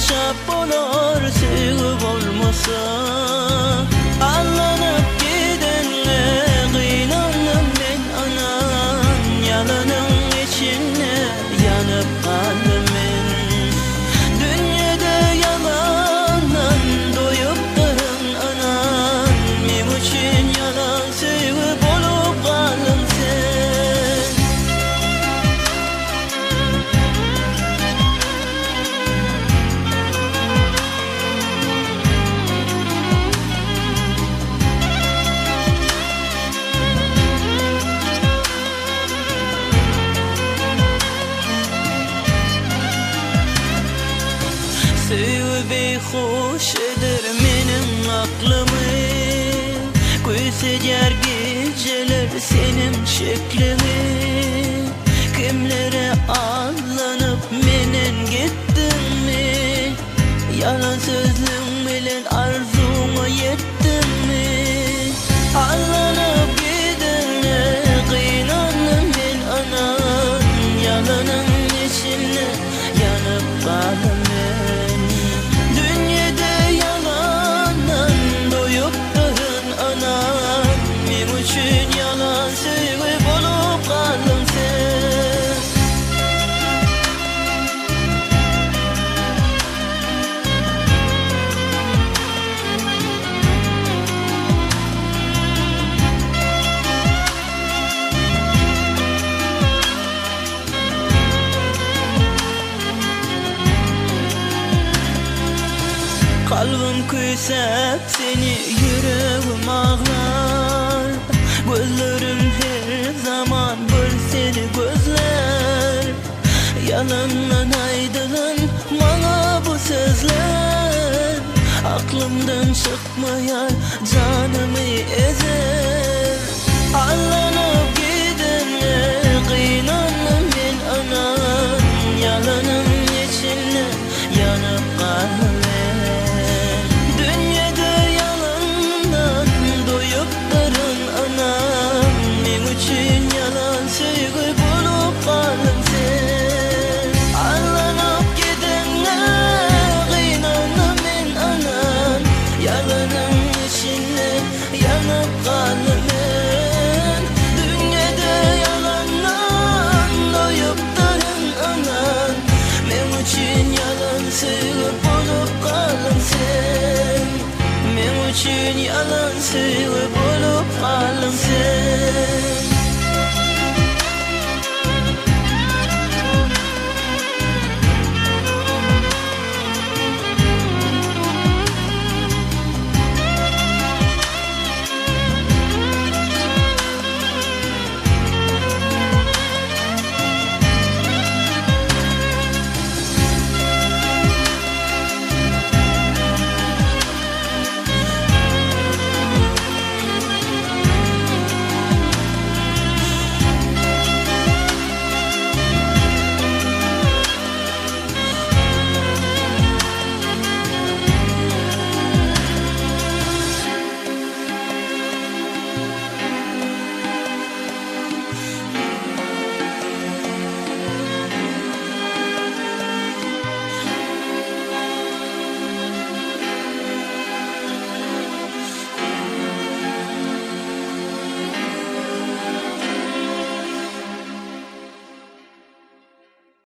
yaşap bolar sevip olmasa. Allanıp gidenle kıynandım ben anan, yalanın içinde yanıp kaldım ben. Dünyada yalandan doyup durun anan, benim için yalan sevip olup kaldın sen. Sevip hoş eder benim aklımı, gözecer geceler senin şeklini. Kimlere aldanıp menen gittin mi? Yalan sözlüm bilen arzuma yettin mi? Aldanıp gidenle kıynandım ben anan, yalanın içinde yanıp kaldım ben. Dünyada yalandan doyup durun anan, benim için yalan sevip olup kaldın sen. Kalbim küsep seni, yüreğim ağlar. Gözlerim her zaman bir seni gözler. Yalandan aydın bana bu sözler. Aklımdan çıkmayar, canımı ezer. Allanıp gidenle kıynandım ben anan, yalanın içinde yanıp kaldım. Yalan sevip olup kaldın sen.